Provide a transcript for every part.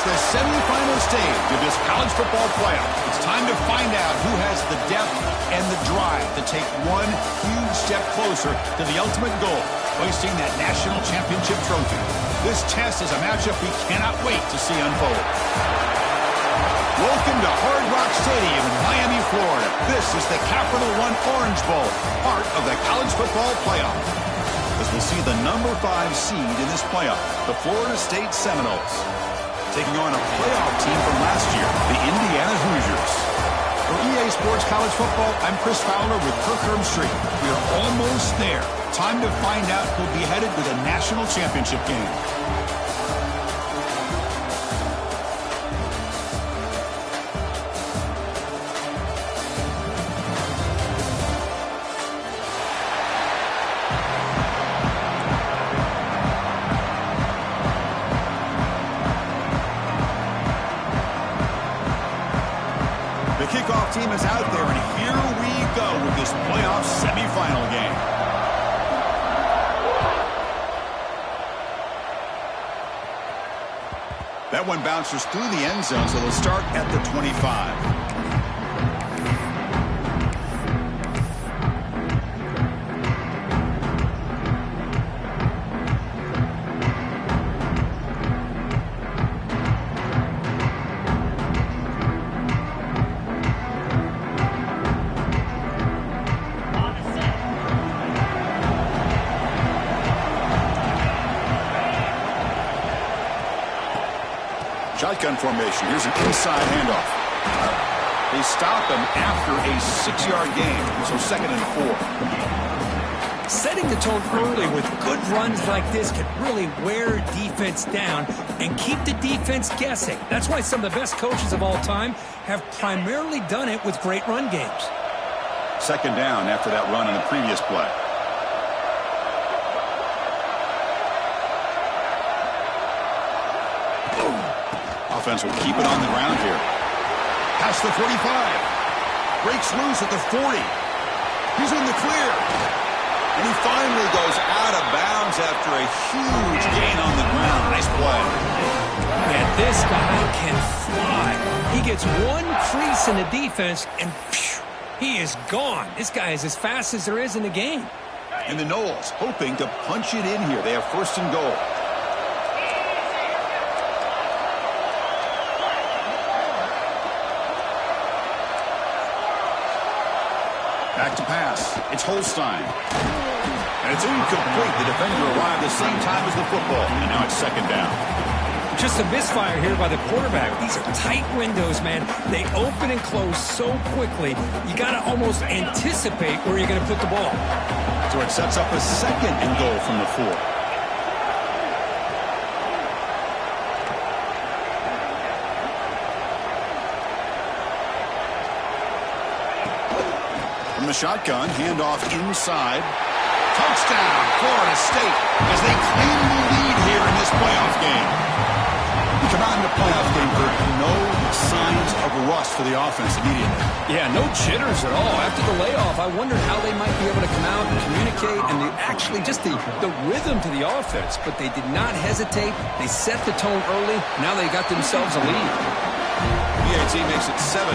It's the semifinal stage of this college football playoff. It's time to find out who has the depth and the drive to take one huge step closer to the ultimate goal, hoisting that national championship trophy. This test is a matchup we cannot wait to see unfold. Welcome to Hard Rock Stadium in Miami, Florida. This is the Capital One Orange Bowl, part of the college football playoff. As we'll see the number 5 seed in this playoff, the Florida State Seminoles, taking on a playoff team from last year, the Indiana Hoosiers. For EA Sports College Football, I'm Chris Fowler with Kirk Herbstreit. We are almost there. Time to find out who'll be headed to the national championship game. The kickoff team is out there, and here we go with this playoff semifinal game. That one bounces through the end zone, so they'll start at the 25. Shotgun formation. Here's an inside handoff. They stop him after a 6-yard gain, so 2nd and 4. Setting the tone early with good runs like this can really wear defense down and keep the defense guessing. That's why some of the best coaches of all time have primarily done it with great run games. 2nd down after that run in the previous play. Offense will keep it on the ground here. Past the 45. Breaks loose at the 40. He's in the clear. And he finally goes out of bounds after a huge gain on the ground. Nice play. Man, this guy can fly. He gets one crease in the defense, and phew, he is gone. This guy is as fast as there is in the game. And the Noles hoping to punch it in here. They have 1st and goal. Back to pass. It's Holstein. And it's incomplete. The defender arrived the same time as the football. And now it's 2nd down. Just a misfire here by the quarterback. These are tight windows, man. They open and close so quickly. You got to almost anticipate where you're going to put the ball. So it sets up a 2nd and goal from the 4. From the shotgun, handoff inside. Touchdown, Florida State, as they claim the lead here in this playoff game. We come out in the playoff game for no signs of rust for the offense immediately. Yeah, no jitters at all. After the layoff, I wondered how they might be able to come out and communicate and actually just the rhythm to the offense. But they did not hesitate. They set the tone early. Now they got themselves a lead. BAT makes it 7-0.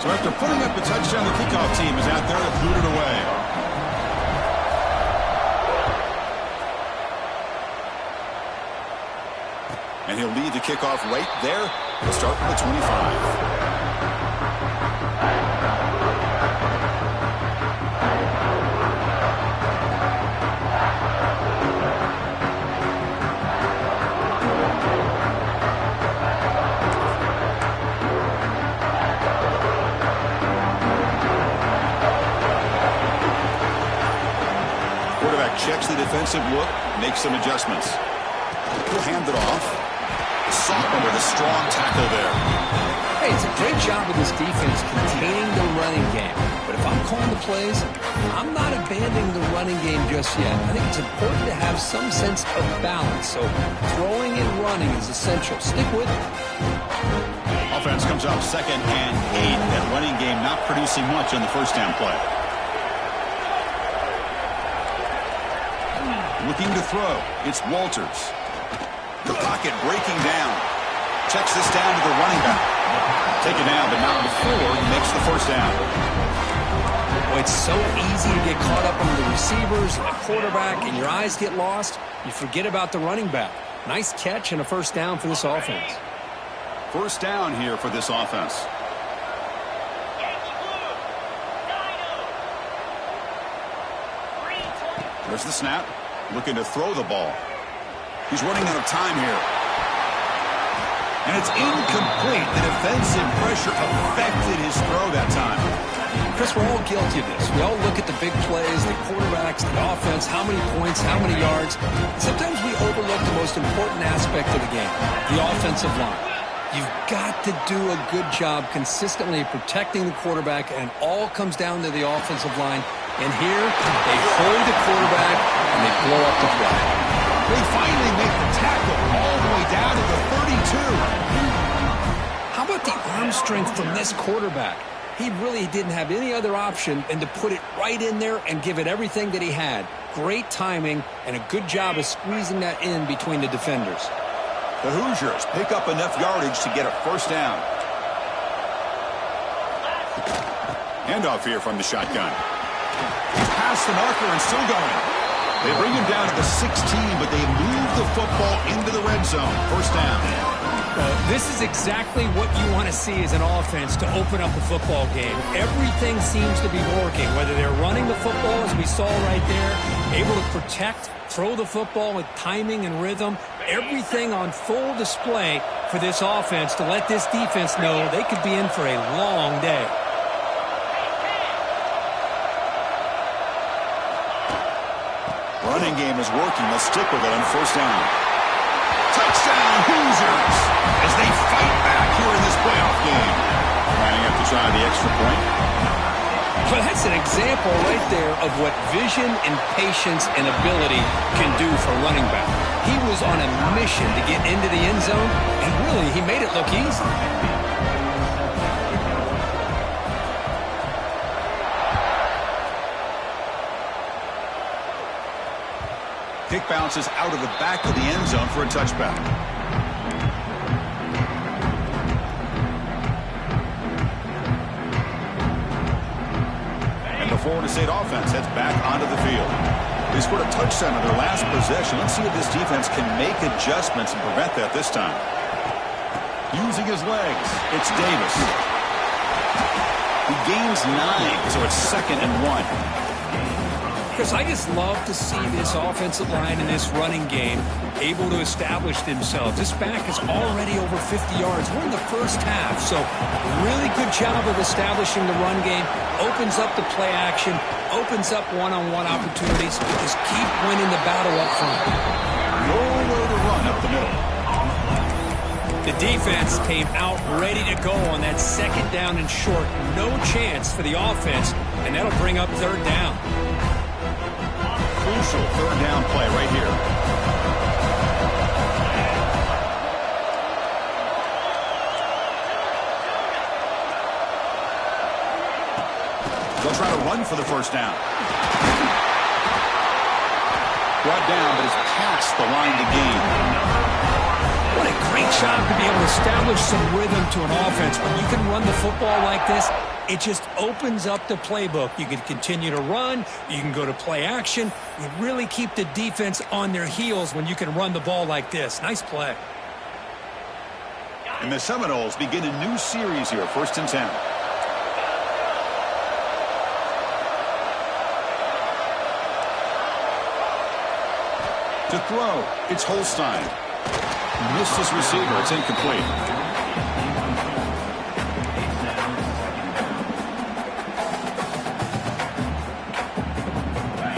So after putting up a touchdown, the kickoff team is out there to boot it away. And he'll lead the kickoff right there. He'll start from the 25. Checks the defensive look, makes some adjustments. He'll hand it off. Sophomore with a strong tackle there. Hey, it's a great job with this defense containing the running game. But if I'm calling the plays, I'm not abandoning the running game just yet. I think it's important to have some sense of balance. So throwing and running is essential. Stick with it. Offense comes up 2nd and 8. That running game not producing much on the 1st down play. Looking to throw. It's Walters. The pocket breaking down. Checks this down to the running back. Taken down, but not before he makes the first down. Well, it's so easy to get caught up on the receivers and the quarterback, and your eyes get lost. You forget about the running back. Nice catch and a first down for this offense. First down here for this offense. There's the snap. Looking to throw the ball. He's running out of time here. And it's incomplete. The defensive pressure affected his throw that time. Chris, we're all guilty of this. We all look at the big plays, the quarterbacks, the offense, how many points, how many yards. Sometimes we overlook the most important aspect of the game, the offensive line. You've got to do a good job consistently protecting the quarterback, and it all comes down to the offensive line. And here, they hold the quarterback, and they blow up the play. They finally make the tackle all the way down to the 32. How about the arm strength from this quarterback? He really didn't have any other option than to put it right in there and give it everything that he had. Great timing and a good job of squeezing that in between the defenders. The Hoosiers pick up enough yardage to get a first down. Handoff here from the shotgun. He's past the marker and still going. They bring him down to the 16, but they move the football into the red zone. First down. This is exactly what you want to see as an offense to open up a football game. Everything seems to be working, whether they're running the football, as we saw right there, able to protect, throw the football with timing and rhythm, everything on full display for this offense to let this defense know they could be in for a long day. Running game is working. Let's stick with it on first down. Touchdown, Hoosiers, as they fight back here in this playoff game. Lining up to try the extra point. Well, that's an example right there of what vision and patience and ability can do for a running back. He was on a mission to get into the end zone, and really, he made it look easy. Kick bounces out of the back of the end zone for a touchback. And the Florida State offense heads back onto the field. They scored a touchdown on their last possession. Let's see if this defense can make adjustments and prevent that this time. Using his legs, it's Davis. He gains 9, so it's 2nd and 1. Chris, I just love to see this offensive line and this running game able to establish themselves. This back is already over 50 yards. We're in the first half, so really good job of establishing the run game. Opens up the play action, opens up one-on-one opportunities. Just keep winning the battle up front. Nowhere to run up the middle. The defense came out ready to go on that second down and short. No chance for the offense, and that'll bring up third down. Crucial third down play right here. They'll try to run for the first down. Brought down, but is past the line to gain. What a great job to be able to establish some rhythm to an offense. When you can run the football like this, it just opens up the playbook. You can continue to run. You can go to play action. You really keep the defense on their heels when you can run the ball like this. Nice play. And the Seminoles begin a new series here, 1st and 10. To throw, it's Holstein. Missed his receiver. It's incomplete.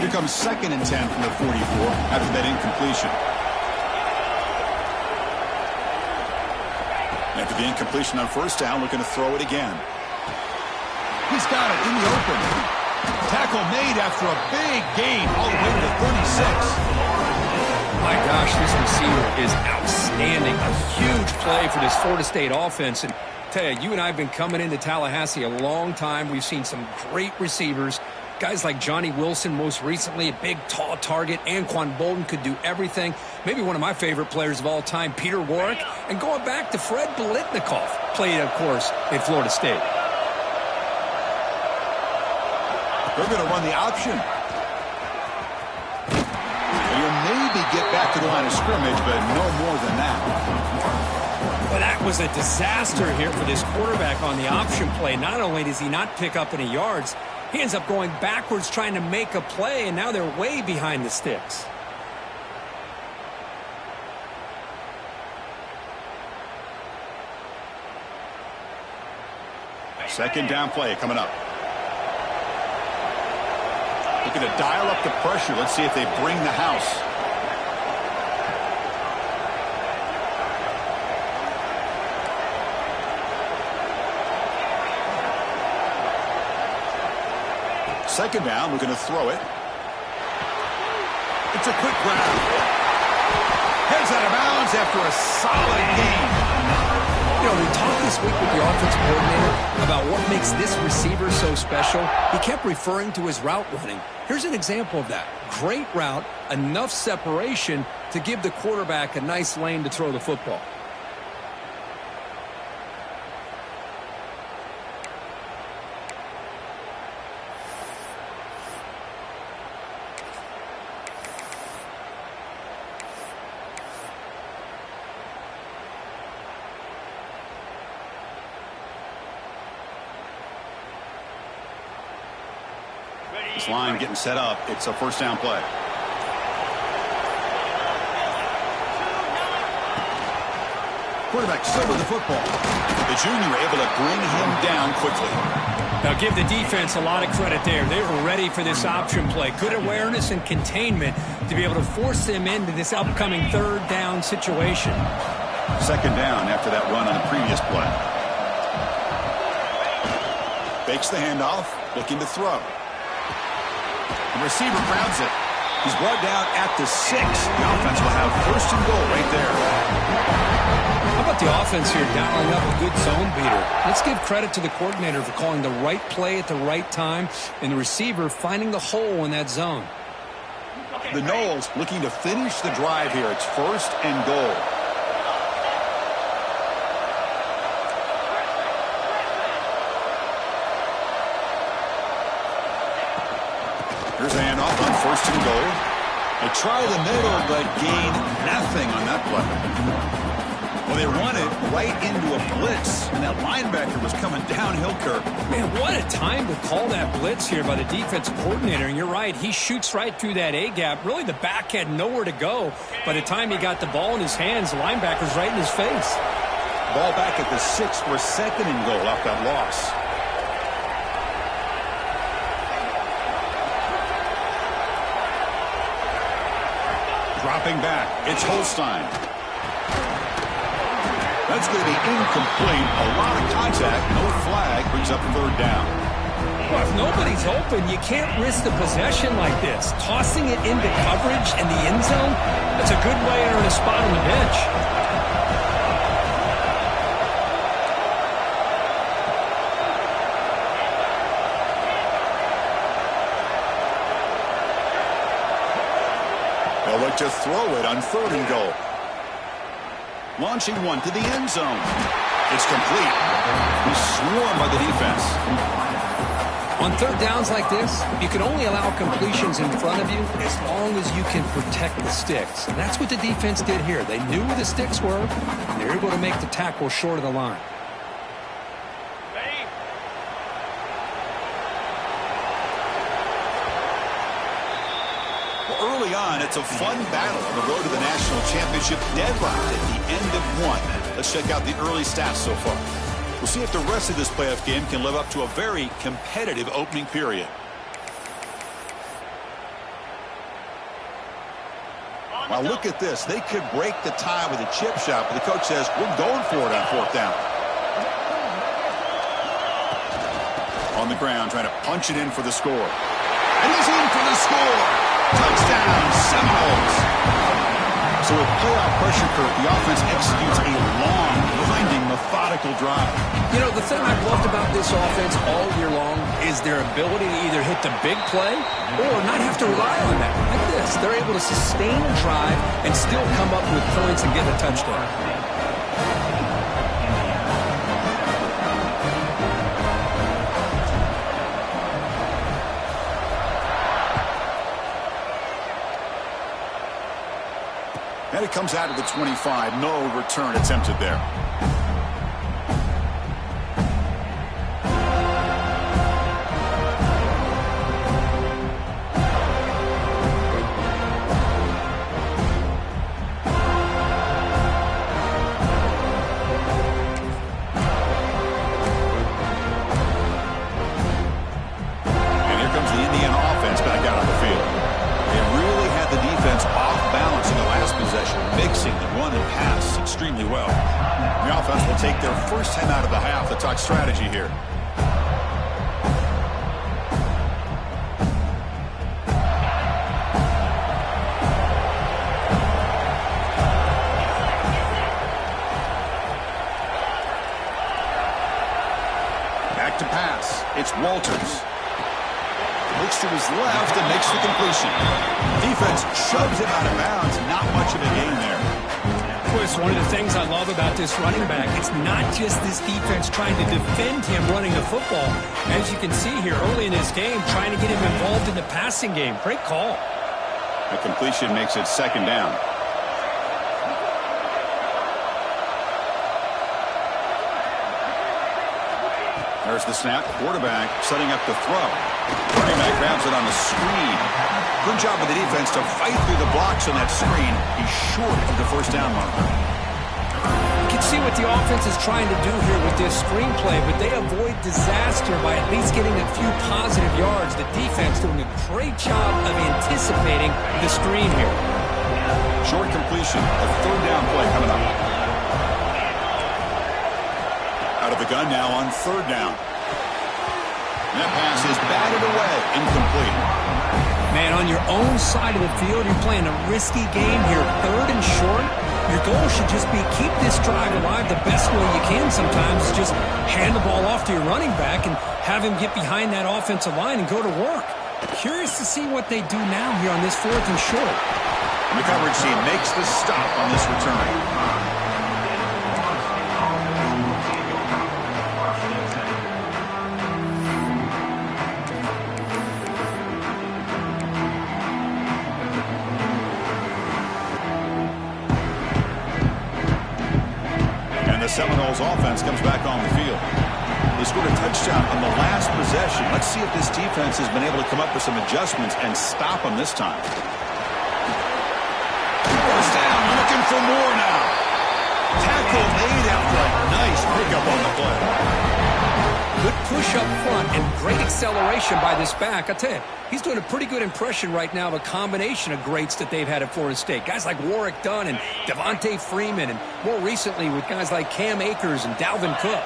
Here comes 2nd and 10 from the 44 after that incompletion. After the incompletion on first down, looking to throw it again. He's got it in the open. Tackle made after a big gain all the way to the 36. My gosh, this receiver is outstanding. A huge play for this Florida State offense. And tell you and I have been coming into Tallahassee a long time. We've seen some great receivers. Guys like Johnny Wilson, most recently, a big, tall target. Anquan Bolden could do everything. Maybe one of my favorite players of all time, Peter Warrick. And going back to Fred Biletnikoff, played, of course, at Florida State. They're going to run the option. You'll maybe get back to the line of scrimmage, but no more than that. Well, that was a disaster here for this quarterback on the option play. Not only does he not pick up any yards, he ends up going backwards trying to make a play, and now they're way behind the sticks. Second down play coming up. Looking to dial up the pressure. Let's see if they bring the house. Second down, looking to throw it. It's a quick grab. Heads out of bounds after a solid game. You know, we talked this week with the offensive coordinator about what makes this receiver so special. He kept referring to his route running. Here's an example of that. Great route, enough separation to give the quarterback a nice lane to throw the football. This line getting set up. It's a first down play. Quarterback still with the football. The junior able to bring him down quickly. Now give the defense a lot of credit there. They were ready for this option play. Good awareness and containment to be able to force them into this upcoming third down situation. Second down after that run on the previous play. Fakes the handoff, looking to throw. The receiver grounds it. He's brought down at the 6. The offense will have first and goal right there. How about the offense here dialing up a good zone beater? Let's give credit to the coordinator for calling the right play at the right time and the receiver finding the hole in that zone. The Noles looking to finish the drive here. It's first and goal. Here's a handoff on first and goal. They try the middle, but gain nothing on that play. Well, they run it right into a blitz, and that linebacker was coming downhill curve. Man, what a time to call that blitz here by the defensive coordinator. And you're right, he shoots right through that A-gap. Really, the back had nowhere to go. By the time he got the ball in his hands, the linebacker's right in his face. Ball back at the 6 for second and goal off that loss. Dropping back, it's Holstein. That's going to be incomplete. A lot of contact, no flag, brings up third down. Well, if nobody's open, you can't risk the possession like this. Tossing it into coverage in the end zone, that's a good way to earn a spot on the bench. They'll look to throw it on third and goal. Launching one to the end zone. It's complete. He's swarmed by the defense. On third downs like this, you can only allow completions in front of you as long as you can protect the sticks. And that's what the defense did here. They knew where the sticks were, and they were able to make the tackle short of the line. Early on, it's a fun battle on the road to the national championship, deadlocked at the end of one. Let's check out the early stats so far. We'll see if the rest of this playoff game can live up to a very competitive opening period. Now look at this. They could break the tie with a chip shot, but the coach says, we're going for it on fourth down. On the ground, trying to punch it in for the score. And he's in for the score. Touchdown, Seminoles. So with playoff pressure curve, the offense executes a long, winding, methodical drive. You know, the thing I've loved about this offense all year long is their ability to either hit the big play or not have to rely on that. Like this, they're able to sustain a drive and still come up with points and get a touchdown. And it comes out of the 25. No return attempted there. And here comes the Indiana offense back out on the field. They really had the defense off balance in the last possession, mixing the run and pass extremely well. The offense will take their first 10 out of the half. The talk strategy here. Back to pass. It's Walters. Looks to his left and makes the completion. Defense shoves him out of bounds. Not much of a gain there. Chris, one of the things I love about this running back, it's not just this defense trying to defend him running the football. As you can see here early in this game, trying to get him involved in the passing game. Great call. A completion makes it second down. There's the snap. Quarterback setting up the throw. Running back grabs it on the screen. Good job of the defense to fight through the blocks on that screen. He's short of the first down marker. You can see what the offense is trying to do here with this screenplay, but they avoid disaster by at least getting a few positive yards. The defense doing a great job of anticipating the screen here. Short completion. A third down play coming up. Out of the gun now on third down. And that pass is batted away. Incomplete. Man, on your own side of the field, you're playing a risky game here. Third and short. Your goal should just be keep this drive alive the best way you can sometimes. Is just hand the ball off to your running back and have him get behind that offensive line and go to work. Curious to see what they do now here on this fourth and short. And the coverage team makes the stop on this return. Seminoles offense comes back on the field. They scored a touchdown on the last possession. Let's see if this defense has been able to come up with some adjustments and stop them this time. First down, looking for more now. Tackle made after a nice pickup on the play. Good push up front and great acceleration by this back. I tell you, he's doing a pretty good impression right now of a combination of greats that they've had at Florida State. Guys like Warrick Dunn and Devontae Freeman, and more recently with guys like Cam Akers and Dalvin Cook.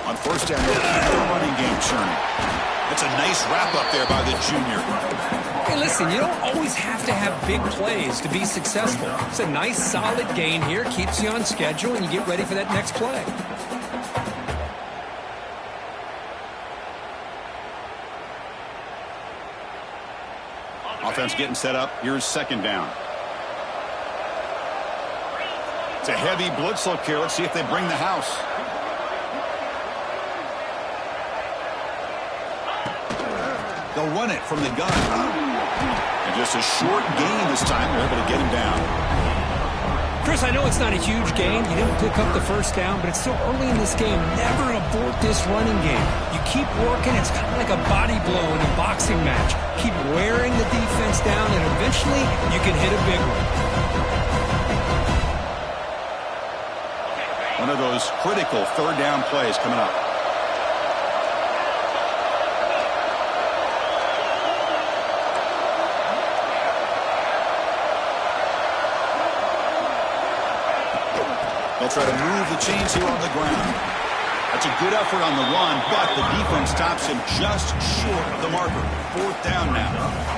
On first down, they'll keep the running game churning. That's a nice wrap-up there by the junior. Hey, listen, you don't always have to have big plays to be successful. It's a nice, solid gain here, keeps you on schedule, and you get ready for that next play. Offense getting set up. Here's second down. It's a heavy blitz look here. Let's see if they bring the house. They'll run it from the gun. And just a short gain this time. They're able to get him down. Chris, I know it's not a huge gain. You didn't pick up the first down, but it's still early in this game. Never abort this running game. You keep working. It's kind of like a body blow in a boxing match. Keep wearing the defense down, and eventually you can hit a big one. One of those critical third down plays coming up. They'll try to move the chains here on the ground. That's a good effort on the run, but the defense stops him just short of the marker. 4th down now.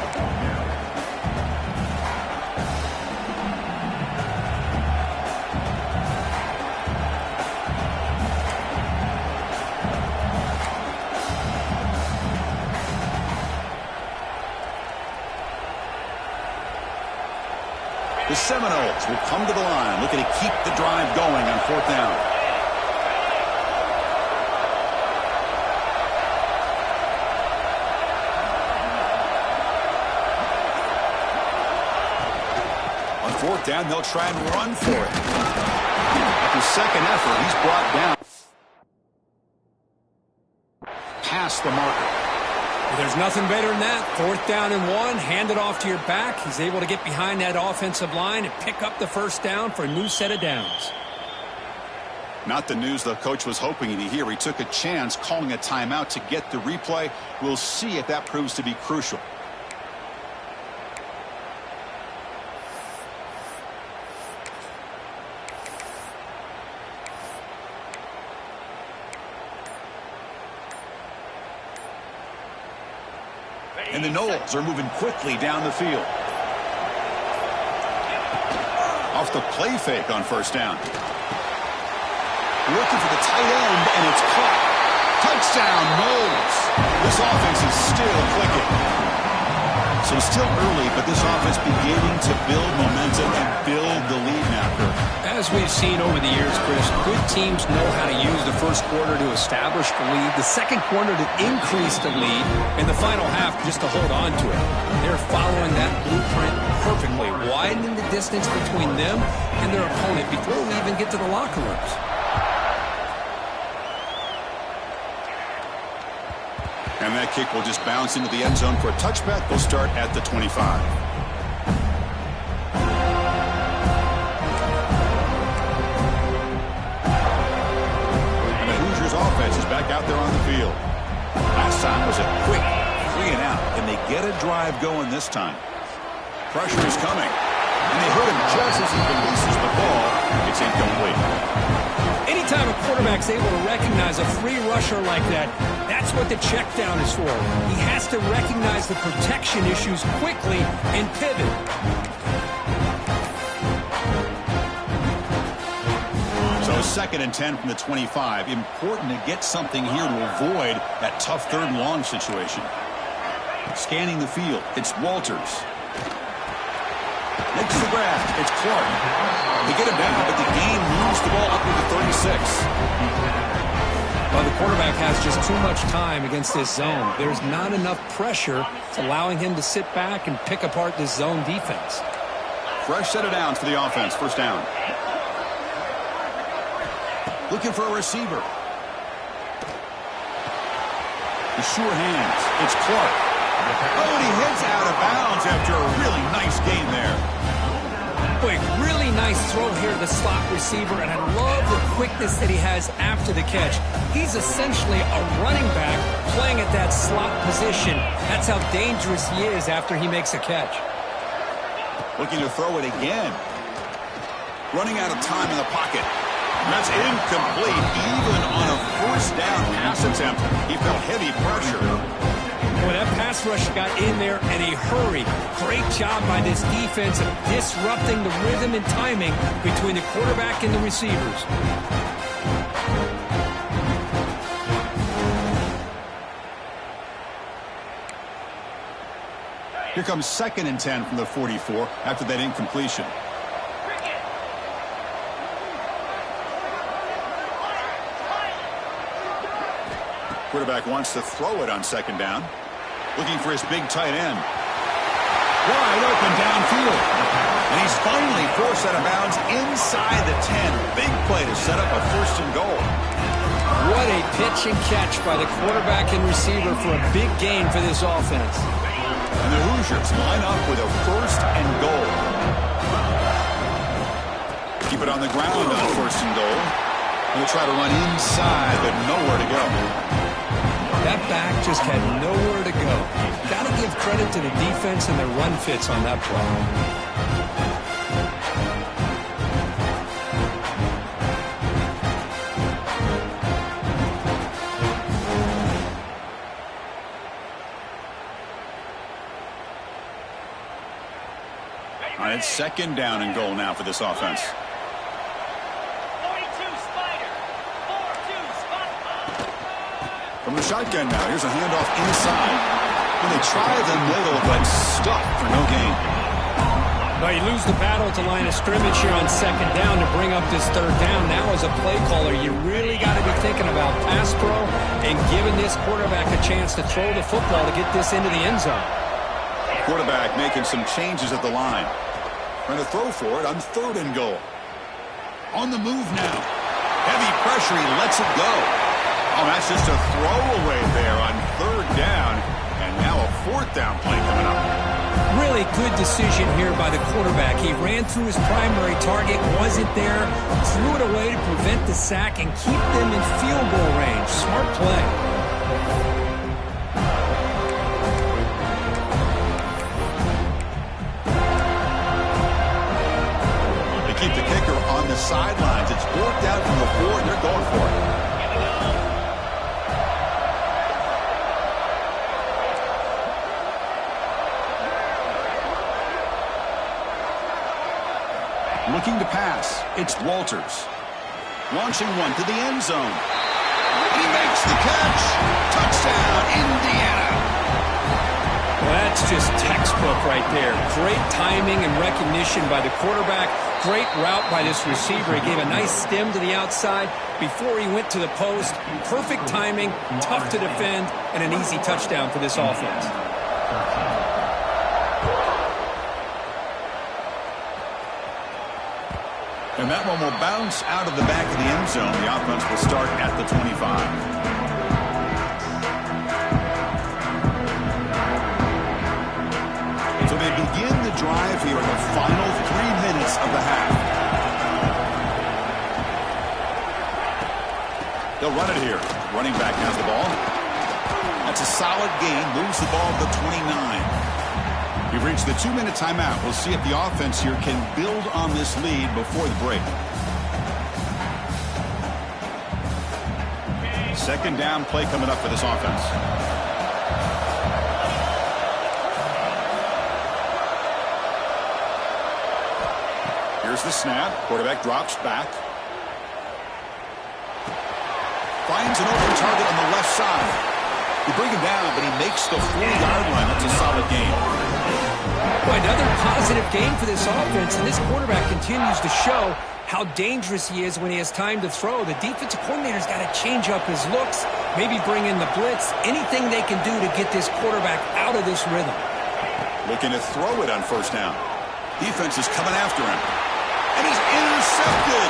The Seminoles will come to the line, looking to keep the drive going on 4th down. On 4th down, they'll try and run for it. After second effort, he's brought down past the marker. There's nothing better than that. 4th down and 1, hand it off to your back. He's able to get behind that offensive line and pick up the 1st down for a new set of downs. Not the news the coach was hoping to hear. He took a chance calling a timeout to get the replay. We'll see if that proves to be crucial. And the Noles are moving quickly down the field. Off the play fake on 1st down. Looking for the tight end, and it's caught. Touchdown, Noles. This offense is still clicking. So still early, but this offense beginning to build momentum and build the lead now, Kirk. As we've seen over the years, Chris, good teams know how to use the 1st quarter to establish the lead, the 2nd quarter to increase the lead, and the final half just to hold on to it. They're following that blueprint perfectly, widening the distance between them and their opponent before we even get to the locker rooms. And that kick will just bounce into the end zone for a touchback. They'll start at the 25. And the Hoosiers offense is back out there on the field. Last time was a quick 3 and out. Can they get a drive going this time? Pressure is coming. And they hit him just as he releases the ball. It's incomplete. Anytime a quarterback's able to recognize a free rusher like that, that's what the check down is for. He has to recognize the protection issues quickly and pivot. So 2nd and 10 from the 25. Important to get something here to avoid that tough 3rd and long situation. Scanning the field, it's Walters. Makes the grab. It's Clark. They get him down, but the game moves the ball up to the 36. Well, the quarterback has just too much time against this zone. There's not enough pressure. It's allowing him to sit back and pick apart this zone defense. Fresh set of downs for the offense. 1st down. Looking for a receiver. The sure hands. It's Clark. Oh, and he heads out of bounds after a really nice game there. Boy, really nice throw here to the slot receiver, and I love the quickness that he has after the catch. He's essentially a running back playing at that slot position. That's how dangerous he is after he makes a catch. Looking to throw it again. Running out of time in the pocket. That's incomplete. Even on a 1st down pass attempt, he felt heavy pressure. Boy, that pass rush got in there in a hurry. Great job by this defense of disrupting the rhythm and timing between the quarterback and the receivers. Here comes 2nd and 10 from the 44 after that incompletion. Quarterback wants to throw it on 2nd down. Looking for his big tight end. Wide open downfield. And he's finally forced out of bounds inside the 10. Big play to set up a 1st and goal. What a pitch and catch by the quarterback and receiver for a big gain for this offense. And the Hoosiers line up with a 1st and goal. Keep it on the ground on 1st and goal. They'll try to run inside, but nowhere to go. That back just had nowhere to go. Got to give credit to the defense and their run fits on that play. it's second down and goal now for this offense. From the shotgun now, here's a handoff inside. And they try the middle, but stuck for no gain. Well, you lose the battle at the line of scrimmage here on second down to bring up this third down. Now, as a play caller, you really got to be thinking about pass pro and giving this quarterback a chance to throw the football to get this into the end zone. Quarterback making some changes at the line. Trying to throw for it on third and goal. On the move now. Heavy pressure, he lets it go. Oh, that's just a throwaway there on third down. And now a fourth down play coming up. Really good decision here by the quarterback. He ran through his primary target, wasn't there, threw it away to prevent the sack and keep them in field goal range. Smart play. They keep the kicker on the sidelines. It's worked out from the 4, and they're going for it. Looking to pass. It's Walters. Launching one to the end zone. And he makes the catch. Touchdown, Indiana. Well, that's just textbook right there. Great timing and recognition by the quarterback. Great route by this receiver. He gave a nice stem to the outside before he went to the post. Perfect timing, tough to defend, and an easy touchdown for this offense. And that one will bounce out of the back of the end zone. The offense will start at the 25. So they begin the drive here in the final 3 minutes of the half. They'll run it here. Running back has the ball. That's a solid gain. Moves the ball to the 29. We've reached the 2-minute timeout. We'll see if the offense here can build on this lead before the break. Second down play coming up for this offense. Here's the snap. Quarterback drops back. Finds an open target on the left side. You bring him down, but he makes the 40-yard line. That's a solid gain. Boy, another positive game for this offense, and this quarterback continues to show how dangerous he is when he has time to throw. The defensive coordinator's got to change up his looks, maybe bring in the blitz, anything they can do to get this quarterback out of this rhythm. Looking to throw it on first down. Defense is coming after him. And he's intercepted.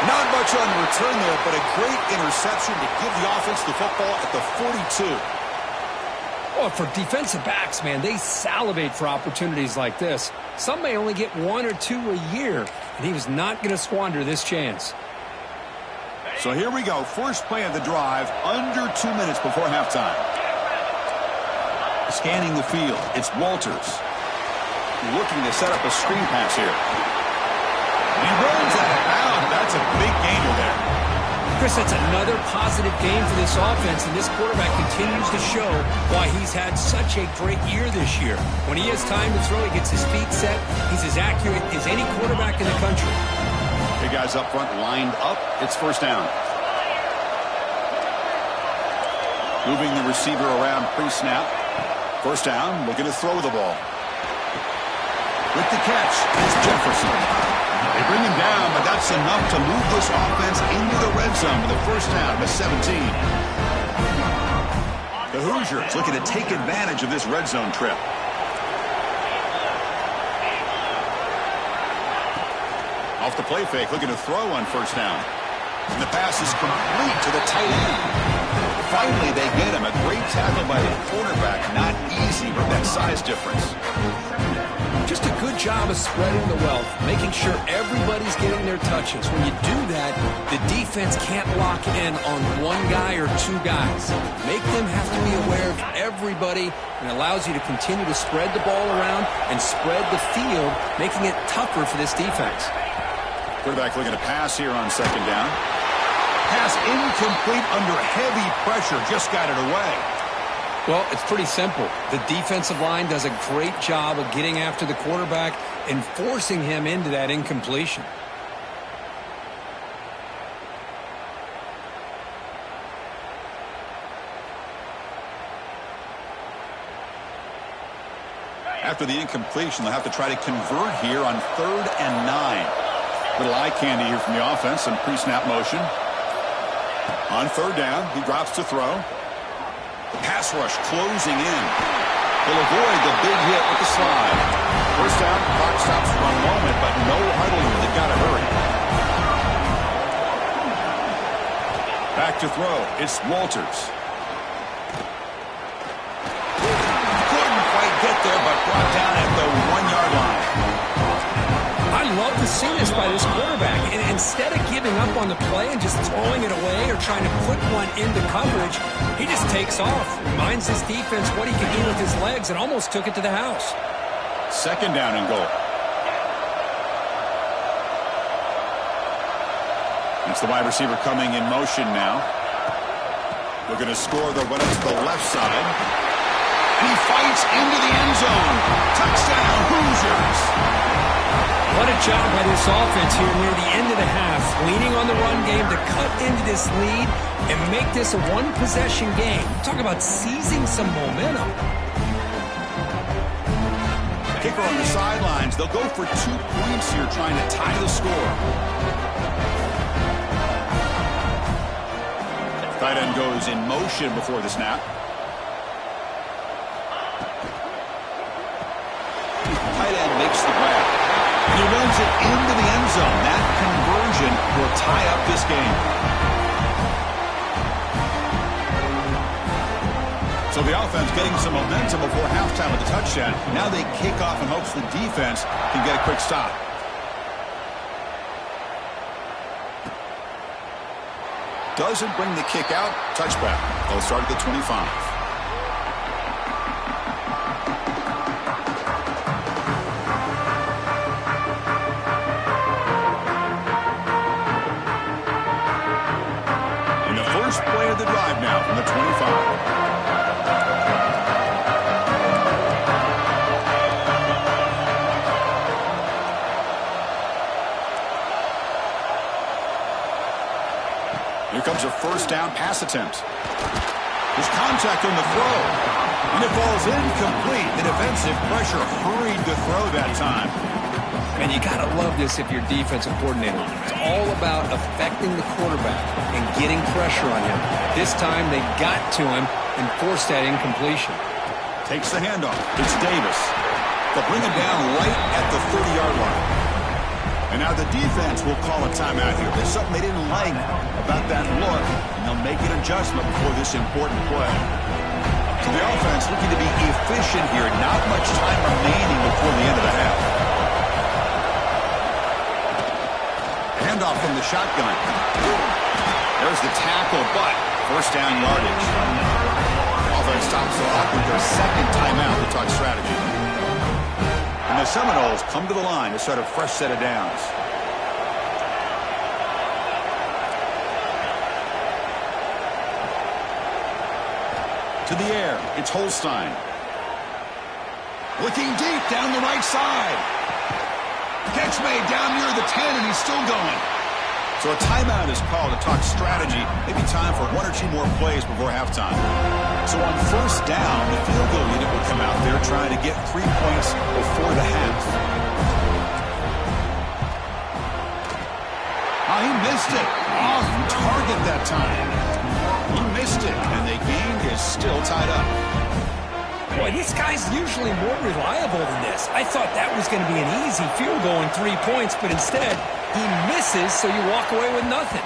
Not much on the return there, but a great interception to give the offense the football at the 42. Well, for defensive backs, man, they salivate for opportunities like this. Some may only get 1 or 2 a year, and he was not going to squander this chance. So here we go. First play of the drive, under 2 minutes before halftime. Scanning the field, it's Walters. Looking to set up a screen pass here. He runs out of bounds. That's a big gainer there. Chris, that's another positive game for this offense, and this quarterback continues to show why he's had such a great year this year. When he has time to throw, he gets his feet set. He's as accurate as any quarterback in the country. Big guys up front lined up. It's first down. Moving the receiver around pre-snap. First down, looking to throw the ball. With the catch, it's Jefferson. They bring him down, but that's enough to move this offense into the red zone with a first down to 17. The Hoosiers looking to take advantage of this red zone trip. Off the play fake, looking to throw on first down. And the pass is complete to the tight end. Finally, they get him. A great tackle by the quarterback. Not easy with that size difference. Just a good job of spreading the wealth, making sure everybody's getting their touches. When you do that, the defense can't lock in on one guy or two guys. Make them have to be aware of everybody, and allows you to continue to spread the ball around and spread the field, making it tougher for this defense. Quarterback looking to pass here on second down. Pass incomplete under heavy pressure. Just got it away. Well, it's pretty simple. The defensive line does a great job of getting after the quarterback and forcing him into that incompletion. After the incompletion, they'll have to try to convert here on 3rd and 9. Little eye candy here from the offense, some pre-snap motion. On 3rd down, he drops to throw. The pass rush closing in. He'll avoid the big hit with the slide. First down, clock stops for a moment, but no huddle here. They've got to hurry. Back to throw. It's Walters. Get there, but brought down at the 1-yard line. I love to see this by this quarterback. And instead of giving up on the play and just throwing it away or trying to put one into coverage, he just takes off, reminds his defense what he can do with his legs, and almost took it to the house. 2nd down and goal. It's the wide receiver coming in motion now. Looking to score the run up to the left side. He fights into the end zone. Touchdown, Hoosiers. What a job by this offense here near the end of the half, leaning on the run game to cut into this lead and make this a one-possession game. Talk about seizing some momentum. Kicker on the sidelines. They'll go for 2 points here, trying to tie the score. Tight end goes in motion before the snap. Tight end makes the grab. And he runs it into the end zone. That conversion will tie up this game. So the offense getting some momentum before halftime with the touchdown. Now they kick off in hopes the defense can get a quick stop. Doesn't bring the kick out. Touchback. They'll start at the 25. Play of the drive now from the 25. Here comes a 1st down pass attempt. There's contact on the throw, and it falls incomplete. The defensive pressure hurried the throw that time. And you got to love this if you're defensive coordinator. It's all about affecting the quarterback and getting pressure on him. This time they got to him and forced that incompletion. Takes the handoff. It's Davis. They'll bring him down right at the 30-yard line. And now the defense will call a timeout here. There's something they didn't like about that look, and they'll make an adjustment before this important play. So the offense looking to be efficient here. Not much time remaining before the end of the half. Handoff from the shotgun. There's the tackle, but 1st down yardage. Offense stops the clock with their 2nd timeout to talk strategy. And the Seminoles come to the line to start a fresh set of downs. To the air, it's Holstein. Looking deep down the right side. Catch made down near the 10, and he's still going. So a timeout is called to talk strategy. Maybe time for 1 or 2 more plays before halftime. So on 1st down, the field goal unit will come out there trying to get 3 points before the half. Oh, he missed it. Off target that time. He missed it, and the game is still tied up. Boy, this guy's usually more reliable than this. I thought that was going to be an easy field goal and 3 points, but instead, he misses, so you walk away with nothing.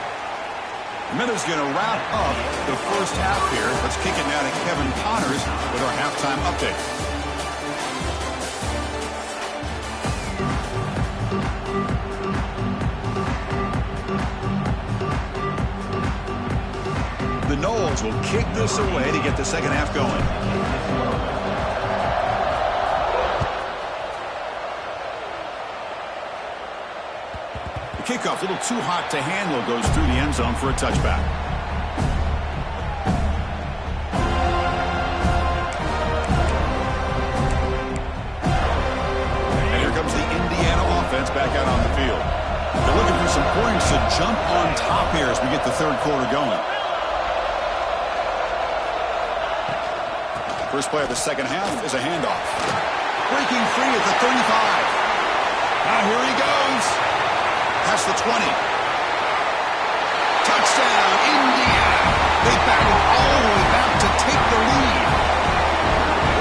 Miller's going to wrap up the 1st half here. Let's kick it now to Kevin Connors with our halftime update. The Noles will kick this away to get the 2nd half going. Kickoff, a little too hot to handle, goes through the end zone for a touchback. offense back out on the field. They're looking for some points to jump on top here as we get the third quarter going. First play of the second half is a handoff. Breaking free at the 35. Now here he goes. Past the 20. Touchdown, Indiana. They batted all the way back to take the lead.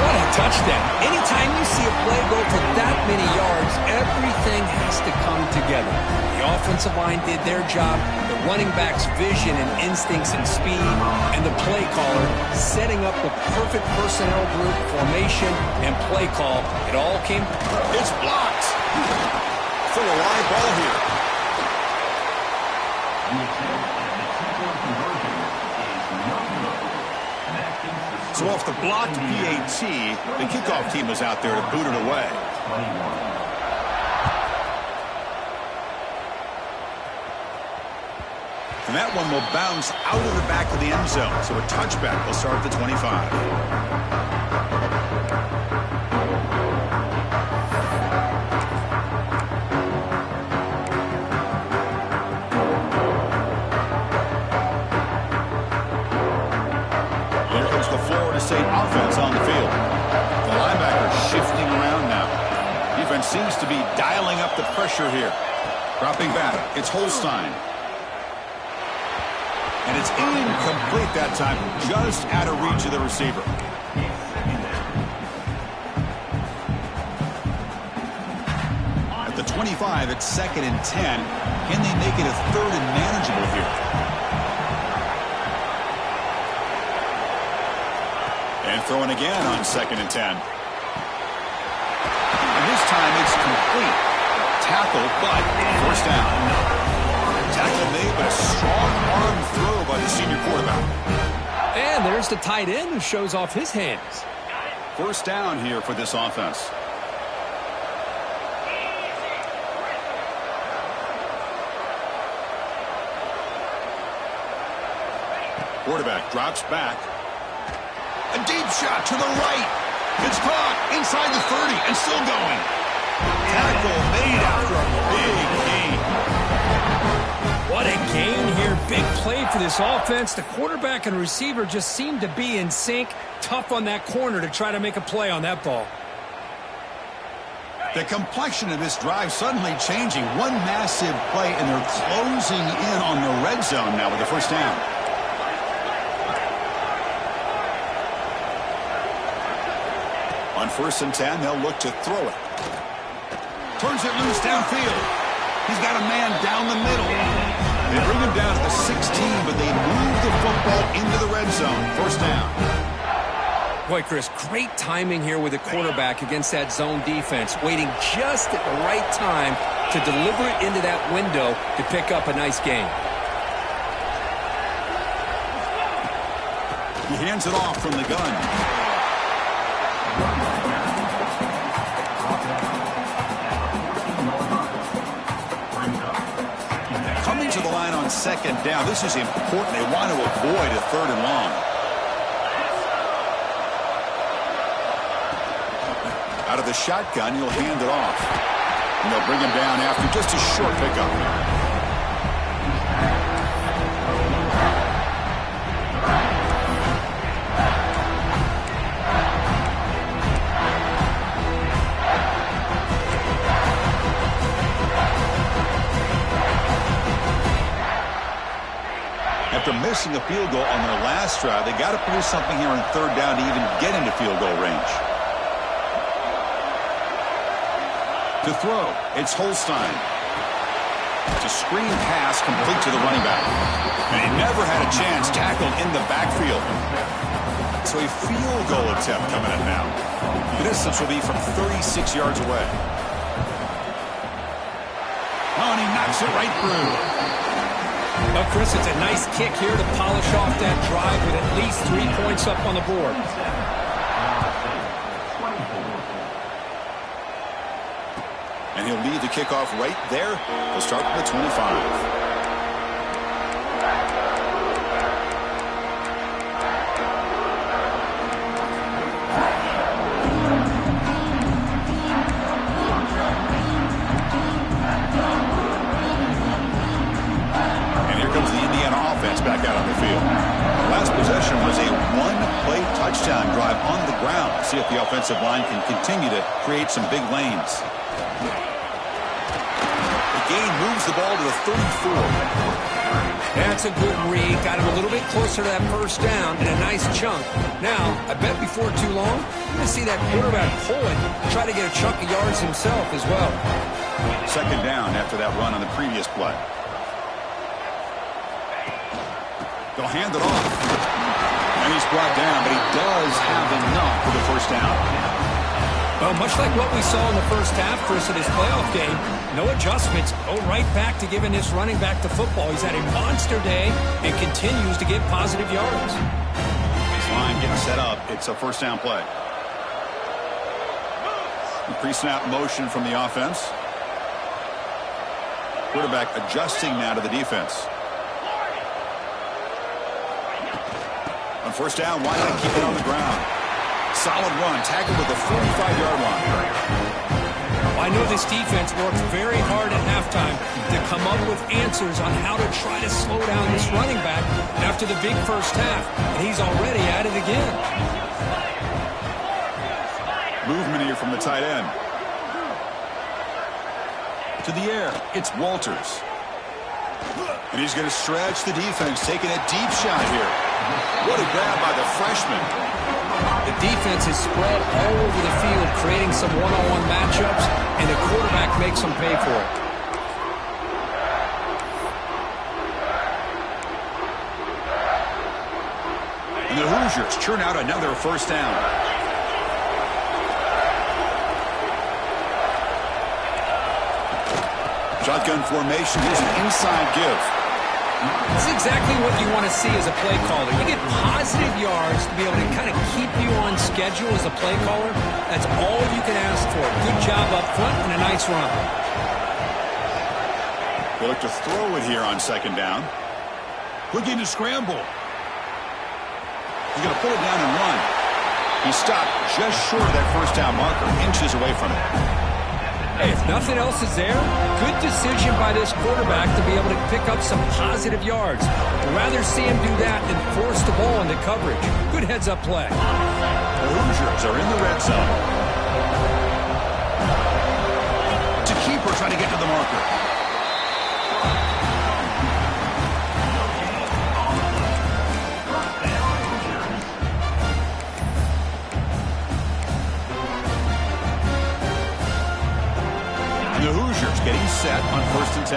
What a touchdown. Anytime you see a play go for that many yards, everything has to come together. The offensive line did their job, the running back's vision and instincts and speed, and the play caller setting up the perfect personnel group, formation, and play call. It all came. It's blocked. Still a live ball here. So off the blocked PAT, the kickoff team is out there to boot it away. And that one will bounce out of the back of the end zone. So a touchback will start at the 25. State offense on the field. The linebacker shifting around now. Defense seems to be dialing up the pressure here. Dropping back. It's Holstein. And it's incomplete that time. Just out of reach of the receiver. At the 25, it's 2nd and 10. Can they make it a 3rd and manageable here? And throwing again on 2nd and 10. And this time it's complete. Tackle, but first down. Tackle made, but a strong arm throw by the senior quarterback. And there's the tight end who shows off his hands. First down here for this offense. Quarterback drops back. A deep shot to the right. It's caught inside the 30 and still going. Tackle made after a big gain. What a gain here. Big play for this offense. The quarterback and receiver just seem to be in sync. Tough on that corner to try to make a play on that ball. The complexion of this drive suddenly changing. One massive play, and they're closing in on the red zone now with the first down. On 1st and 10, they'll look to throw it. Turns it loose downfield. He's got a man down the middle. They bring him down to the 16, but they move the football into the red zone. First down. Boy, Chris, great timing here with the quarterback against that zone defense, waiting just at the right time to deliver it into that window to pick up a nice gain. He hands it off from the gun. Coming to the line on 2nd down. This is important. They want to avoid a 3rd and long. Out of the shotgun, you'll hand it off. And they'll bring him down after just a short pickup. After missing a field goal on their last drive, they got to produce something here on 3rd down to even get into field goal range. To throw, it's Holstein. It's a screen pass complete to the running back. And he never had a chance tackled in the backfield. So a field goal attempt coming in now. The distance will be from 36 yards away. Oh, and he knocks it right through. Well, Chris, it's a nice kick here to polish off that drive with at least 3 points up on the board. And he'll leave the kickoff right there. He'll start with the 25. ground. See if the offensive line can continue to create some big lanes. The gain moves the ball to the 34. That's a good read. Got him a little bit closer to that first down and a nice chunk. Now, I bet before too long, you're going to see that quarterback pull it, try to get a chunk of yards himself as well. Second down after that run on the previous play. They'll hand it off. And he's brought down, but he does have enough for the first down. Well, much like what we saw in the first half, Chris, of this playoff game, no adjustments. Go right back to giving this running back the football. He's had a monster day and continues to get positive yards. This line getting set up. It's a first down play. Pre-snap motion from the offense. Quarterback adjusting now to the defense. On first down, why not keep it on the ground? Solid run, tackled with the 45-yard line. I know this defense worked very hard at halftime to come up with answers on how to try to slow down this running back after the big first half, and he's already at it again. Movement here from the tight end. To the air, it's Walters. And he's going to stretch the defense, taking a deep shot here. What a grab by the freshman. The defense is spread all over the field, creating some one-on-one matchups, and the quarterback makes them pay for it. And the Hoosiers churn out another first down. Shotgun formation. Here's an inside give. This is exactly what you want to see as a play caller. You get positive yards to be able to kind of keep you on schedule as a play caller. That's all you can ask for. Good job up front and a nice run. They look to throw it here on second down. Looking to scramble. He's going to pull it down and run. He stopped just short of that first down marker, inches away from it. Hey, if nothing else is there, good decision by this quarterback to be able to pick up some positive yards. I'd rather see him do that than force the ball into coverage. Good heads-up play. The Hoosiers are in the red zone. To keeper trying to get to the marker. The Hoosiers getting set on 1st and 10.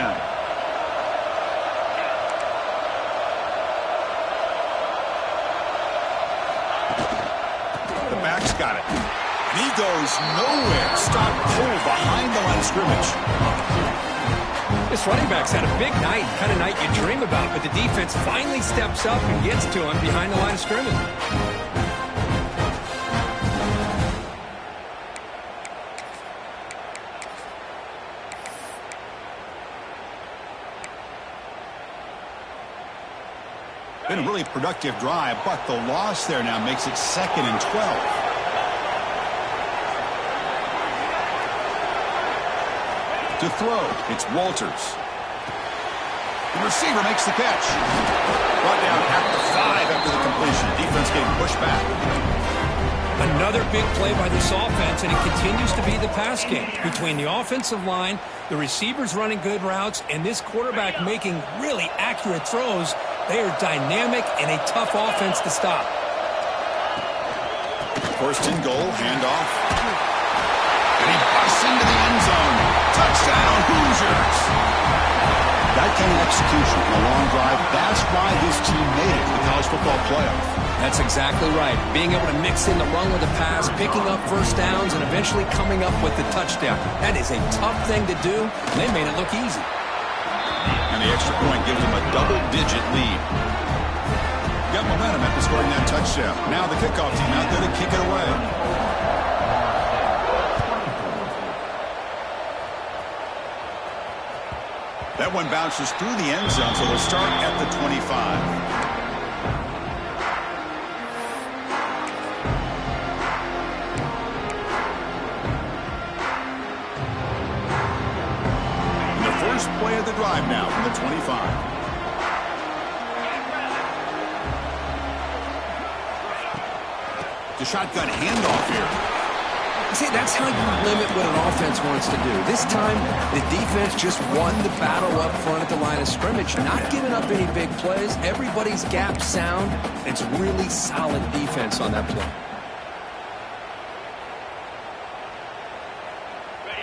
The back's got it. And he goes nowhere. Stop pulled behind the line of scrimmage. This running back's had a big night, kind of night you dream about, but the defense finally steps up and gets to him behind the line of scrimmage. Been a really productive drive, but the loss there now makes it 2nd and 12. To throw, it's Walters. The receiver makes the catch. Brought down at the 5 after the completion. Defense getting pushed back. Another big play by this offense, and it continues to be the pass game. Between the offensive line, the receivers running good routes, and this quarterback making really accurate throws, they are dynamic and a tough offense to stop. 1st and goal, handoff. And he busts into the end zone. Touchdown, Hoosiers. That kind of execution on a long drive, that's why this team made it to the college football playoff. That's exactly right. Being able to mix in the run with the pass, picking up first downs, and eventually coming up with the touchdown. That is a tough thing to do, and they made it look easy. And the extra point gives them a double-digit lead. Got momentum after scoring that touchdown. Now the kickoff team out there to kick it away. That one bounces through the end zone, so they'll start at the 25. First play of the drive now from the 25. The shotgun handoff here. See, that's how you limit what an offense wants to do. This time, the defense just won the battle up front at the line of scrimmage, not giving up any big plays. Everybody's gap sound. It's really solid defense on that play.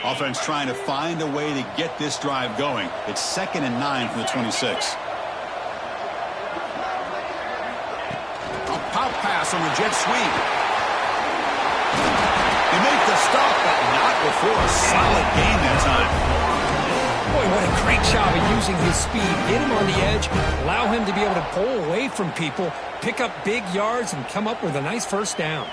Offense trying to find a way to get this drive going. It's 2nd and 9 from the 26. A pop pass on the jet sweep. They make the stop, but not before a solid gain that time. Boy, what a great job of using his speed. Get him on the edge, allow him to be able to pull away from people, pick up big yards, and come up with a nice first down.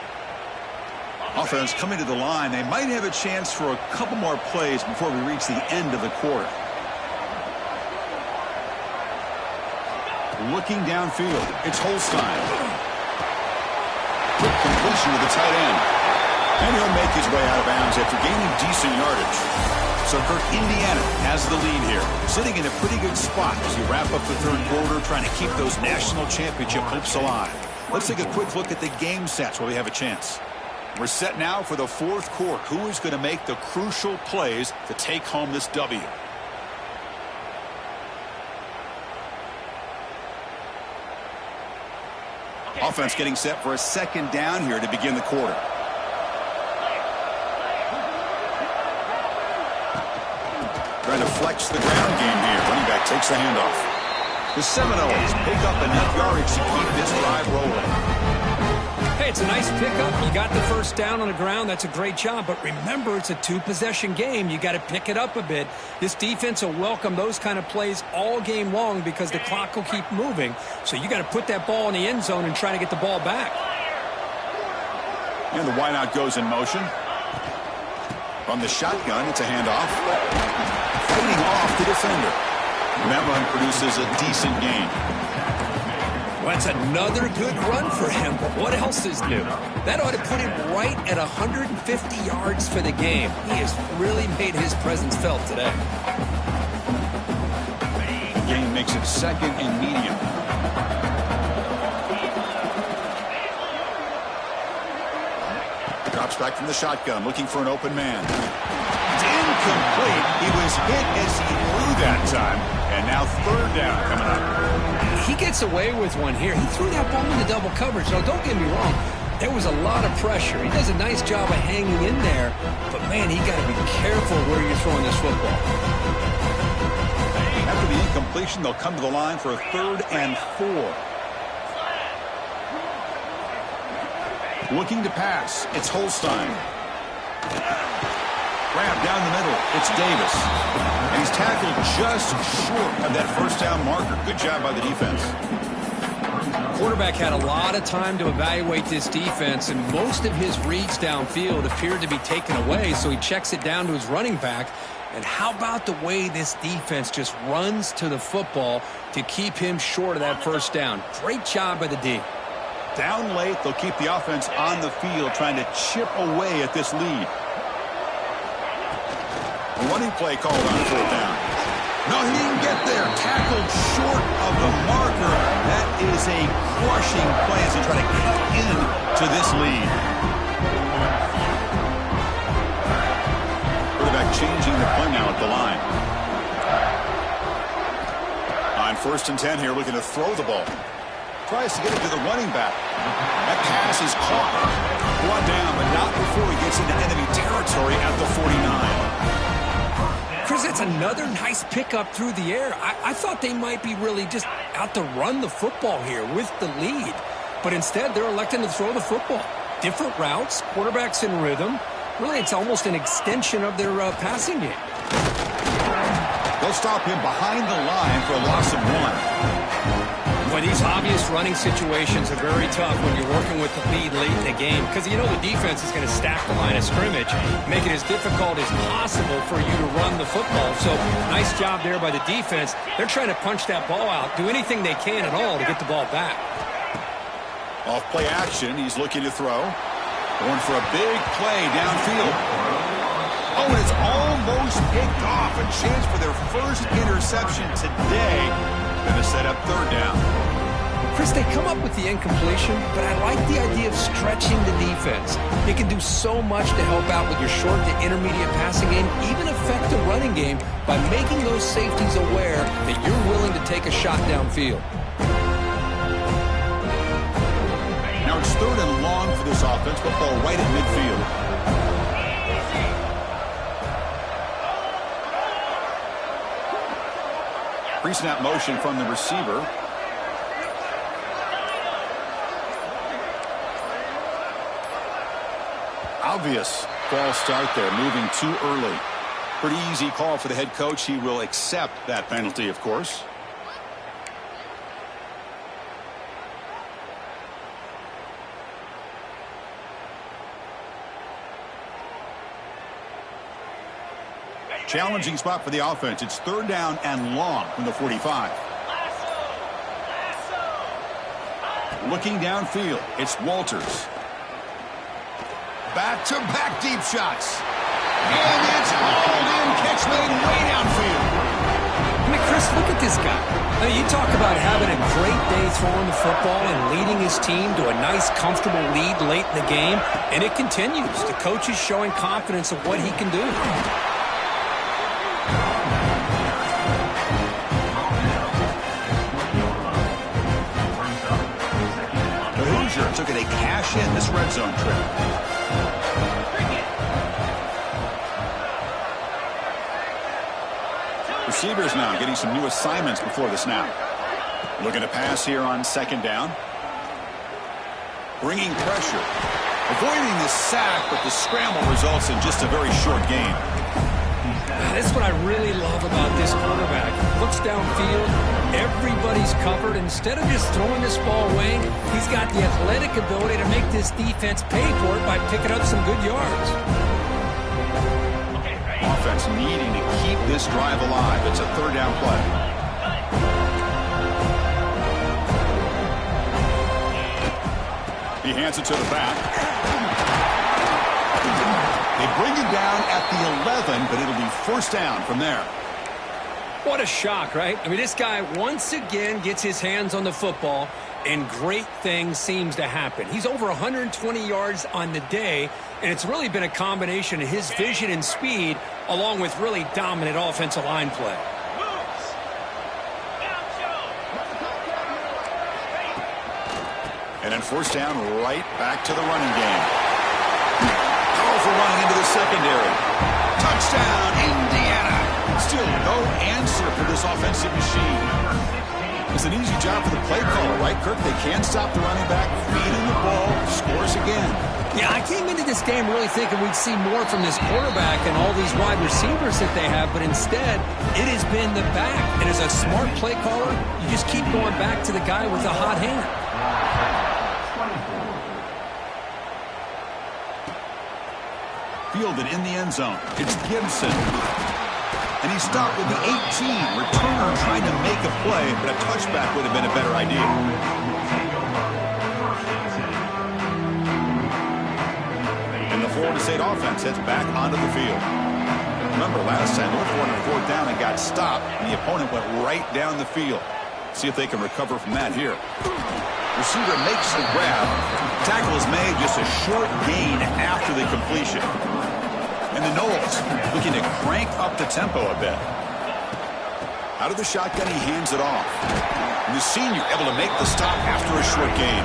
Offense coming to the line. They might have a chance for a couple more plays before we reach the end of the quarter. Looking downfield, it's Holstein. Quick completion to the tight end. And he'll make his way out of bounds after gaining decent yardage. So, Kirk, Indiana has the lead here, sitting in a pretty good spot as you wrap up the third quarter, trying to keep those national championship hopes alive. Let's take a quick look at the game sets where we have a chance. We're set now for the fourth quarter. Who is going to make the crucial plays to take home this W? Offense getting set for a second down here to begin the quarter. Trying to flex the ground game here. Running back takes the handoff. The Seminoles pick up enough yardage to keep this drive rolling. Hey, it's a nice pickup. You got the first down on the ground. That's a great job. But remember, it's a two-possession game. You got to pick it up a bit. This defense will welcome those kind of plays all game long because the clock will keep moving. So you got to put that ball in the end zone and try to get the ball back. And the wideout goes in motion. From the shotgun, it's a handoff. Fading off the defender. And that run produces a decent gain. Well, that's another good run for him, but what else is new? That ought to put him right at 150 yards for the game. He has really made his presence felt today. The gain makes it 2nd and medium. Drops back from the shotgun, looking for an open man. It's incomplete. He was hit as he threw that time. And now 3rd down coming up. He gets away with one here. He threw that ball into double coverage. Now, don't get me wrong. There was a lot of pressure. He does a nice job of hanging in there. But, man, he got to be careful where you're throwing this football. After the incompletion, they'll come to the line for a 3rd and 4. Looking to pass. It's Holstein. Grab down the middle. It's Davis. And he's tackled just short of that first down marker. Good job by the defense. Quarterback had a lot of time to evaluate this defense, and most of his reads downfield appeared to be taken away, so he checks it down to his running back. And how about the way this defense just runs to the football to keep him short of that first down? Great job by the D. Down late, they'll keep the offense on the field trying to chip away at this lead. A running play called on 4th down. No, he didn't get there. Tackled short of the marker. That is a crushing play as he tries to get into this lead. Quarterback changing the play now at the line. On 1st and 10 here, looking to throw the ball. Tries to get it to the running back. That pass is caught. Brought down, but not before he gets into enemy territory at the 49. Chris, that's another nice pickup through the air. I thought they might be really just out to run the football here with the lead. But instead, they're electing to throw the football. Different routes, quarterbacks in rhythm. Really, it's almost an extension of their passing game. They'll stop him behind the line for a loss of 1. Well, these obvious running situations are very tough when you're working with the lead late in the game because you know the defense is going to stack the line of scrimmage, make it as difficult as possible for you to run the football. So nice job there by the defense. They're trying to punch that ball out, do anything they can at all to get the ball back. Off play action, he's looking to throw. Going for a big play downfield. Oh, and it's almost picked off. A chance for their first interception today. Going to set up 3rd down. Chris, they come up with the incompletion, but I like the idea of stretching the defense. It can do so much to help out with your short to intermediate passing game, even affect the running game by making those safeties aware that you're willing to take a shot downfield. Now it's 3rd and long for this offense. Football right at midfield. Pre-snap motion from the receiver. Obvious false start there, moving too early. Pretty easy call for the head coach. He will accept that penalty, of course. Challenging spot for the offense. It's 3rd down and long from the 45. Looking downfield, it's Walters. Back-to-back deep shots. And it's hauled in. Catch made way downfield. I mean, Chris, look at this guy. I mean, you talk about having a great day throwing the football and leading his team to a nice, comfortable lead late in the game, and it continues. The coach is showing confidence of what he can do. The Hoosiers took it a cash in this red zone trip. Receivers now getting some new assignments before the snap. Looking to pass here on 2nd down. Bringing pressure. Avoiding the sack, but the scramble results in just a very short gain. That's what I really love about this quarterback. Looks downfield, everybody's covered. Instead of just throwing this ball away, he's got the athletic ability to make this defense pay for it by picking up some good yards. Offense needing to keep this drive alive. It's a 3rd down play. He hands it to the back. They bring him down at the 11, but it'll be 1st down from there. What a shock, right? I mean, this guy once again gets his hands on the football, and great things seems to happen. He's over 120 yards on the day, and it's really been a combination of his vision and speed along with really dominant offensive line play. And then 1st down, right back to the running game. Powerful running into the secondary. Touchdown, Indiana. Still no answer for this offensive machine. It's an easy job for the play caller, right, Kirk? They can't stop the running back, feeding the ball, scores again. Yeah, I came into this game really thinking we'd see more from this quarterback and all these wide receivers that they have, but instead, it has been the back. And as a smart play caller, you just keep going back to the guy with the hot hand. Fielded in the end zone. It's Gibson. And he stopped with the 18. Returner trying to make a play, but a touchback would have been a better idea. And the Florida State offense heads back onto the field. Remember, last time, North won on 4th down and got stopped, and the opponent went right down the field. See if they can recover from that here. Receiver makes the grab. Tackle is made, just a short gain after the completion. And the Noles looking to crank up the tempo a bit. Out of the shotgun, he hands it off. And the senior able to make the stop after a short gain.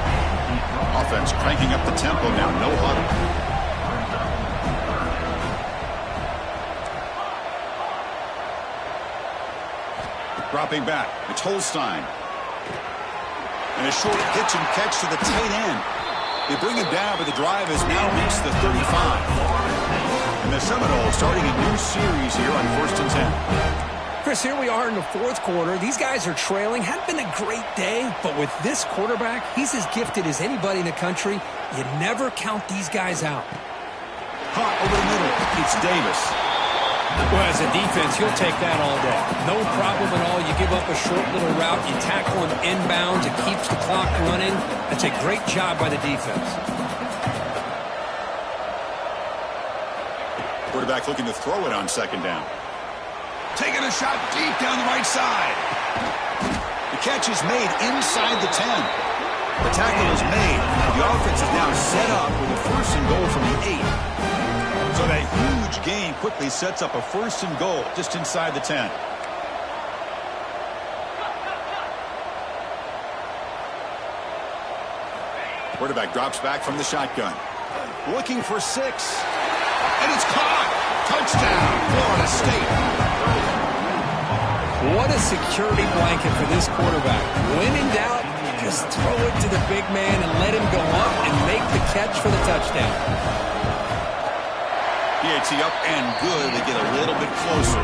Offense cranking up the tempo now, no huddle. Dropping back, it's Holstein. And a short pitch and catch to the tight end. They bring him down, but the drive has now reached the 35. And the Seminoles starting a new series here on 1st and 10. Chris, here we are in the 4th quarter. These guys are trailing. Hadn't been a great day, but with this quarterback, he's as gifted as anybody in the country. You never count these guys out. Caught over the middle. It's Davis. Well, as a defense, you'll take that all day. No problem at all. You give up a short little route. You tackle him inbounds. It keeps the clock running. That's a great job by the defense. Quarterback looking to throw it on 2nd down. Taking a shot deep down the right side. The catch is made inside the 10. The tackle is made. The offense is now set up with a first and goal from the 8. So that huge gain quickly sets up a first and goal just inside the 10. Quarterback drops back from the shotgun. Looking for 6. And it's caught. Touchdown, Florida State. What a security blanket for this quarterback. When in doubt, just throw it to the big man and let him go up and make the catch for the touchdown. PAT up and good. They get a little bit closer.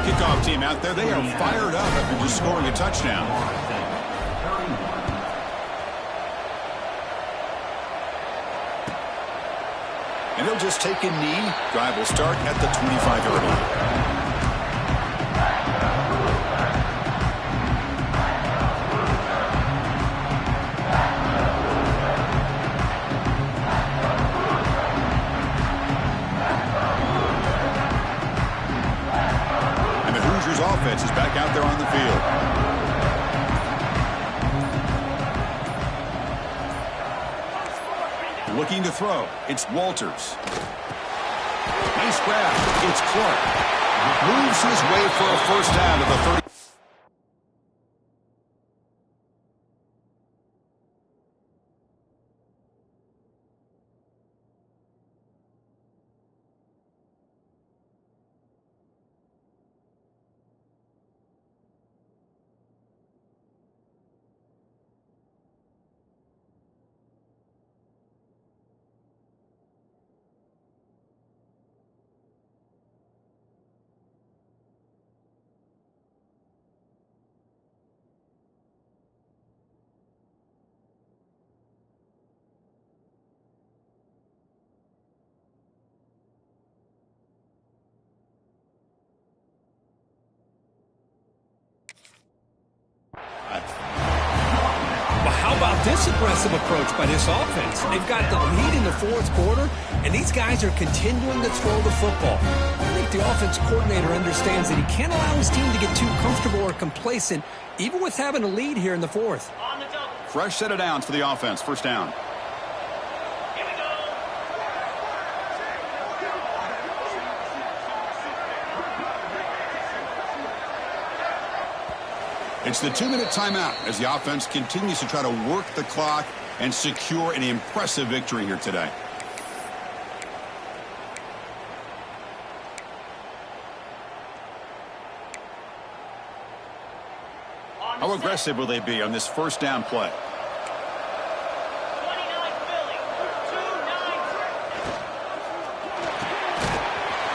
Kickoff team out there. They are fired up after just scoring a touchdown. And he'll just take a knee. Drive will start at the 25-yard line. And the Hoosiers offense is back out there on the field. Looking to throw. It's Walters. Nice grab. It's Clark. Moves his way for a first down to the 30. Well, how about this aggressive approach by this offense? They've got the lead in the fourth quarter, and these guys are continuing to throw the football. I think the offense coordinator understands that he can't allow his team to get too comfortable or complacent, even with having a lead here in the fourth. Fresh set of downs for the offense. First down. It's the 2-minute timeout as the offense continues to try to work the clock and secure an impressive victory here today. How aggressive will they be on this first down play?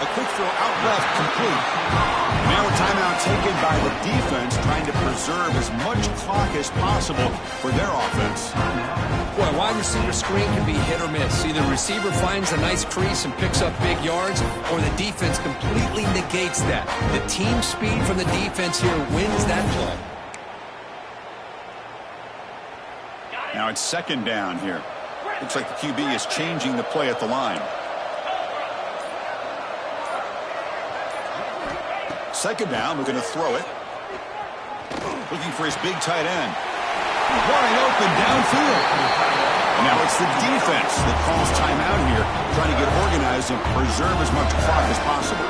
A quick throw out left, complete. Now a timeout taken by the defense, trying to preserve as much clock as possible for their offense. Boy, a wide receiver screen can be hit or miss. Either the receiver finds a nice crease and picks up big yards, or the defense completely negates that. The team speed from the defense here wins that play. Now it's second down here. Looks like the QB is changing the play at the line. Second down, we're going to throw it. Looking for his big tight end. Wide open downfield. And now it's the defense that calls timeout here, trying to get organized and preserve as much clock as possible.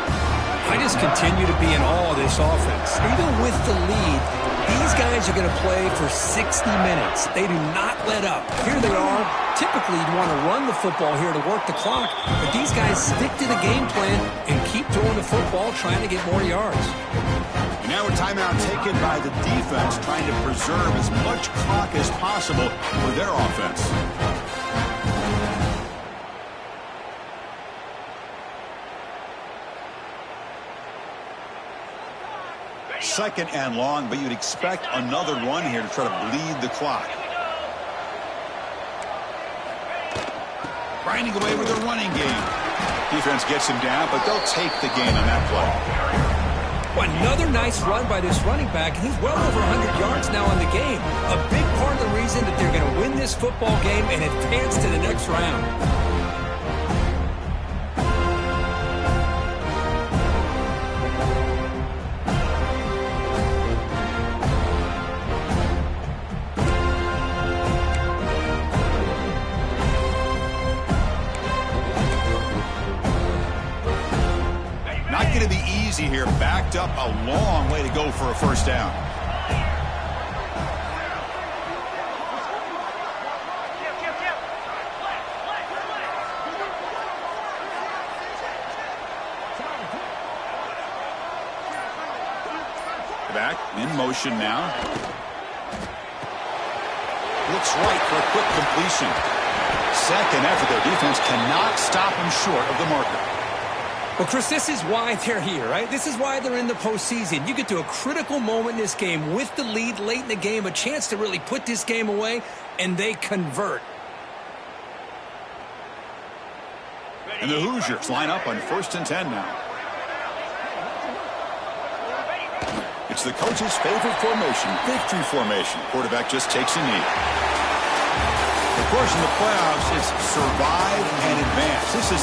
I just continue to be in awe of this offense. Even with the lead, these guys are going to play for 60 minutes. They do not let up. Here they are. Typically, you'd want to run the football here to work the clock, but these guys stick to the game plan and keep throwing the football, trying to get more yards. And now a timeout taken by the defense, trying to preserve as much clock as possible for their offense. Second and long, but you'd expect another one here to try to bleed the clock. Grinding away with a running game. Defense gets him down, but they'll take the gain on that play. Well, another nice run by this running back. He's well over 100 yards now in the game. A big part of the reason that they're going to win this football game and advance to the next round. backed up a long way to go for a first down. Back in motion now. Looks right for a quick completion. Second effort. Their defense cannot stop him short of the marker. Well, Chris, this is why they're here, right? This is why they're in the postseason. You get to a critical moment in this game with the lead late in the game, a chance to really put this game away, and they convert. And the Hoosiers line up on 1st and 10 now. It's the coach's favorite formation, victory formation. Quarterback just takes a knee. Of course, in the playoffs, it's survive and advance. This is a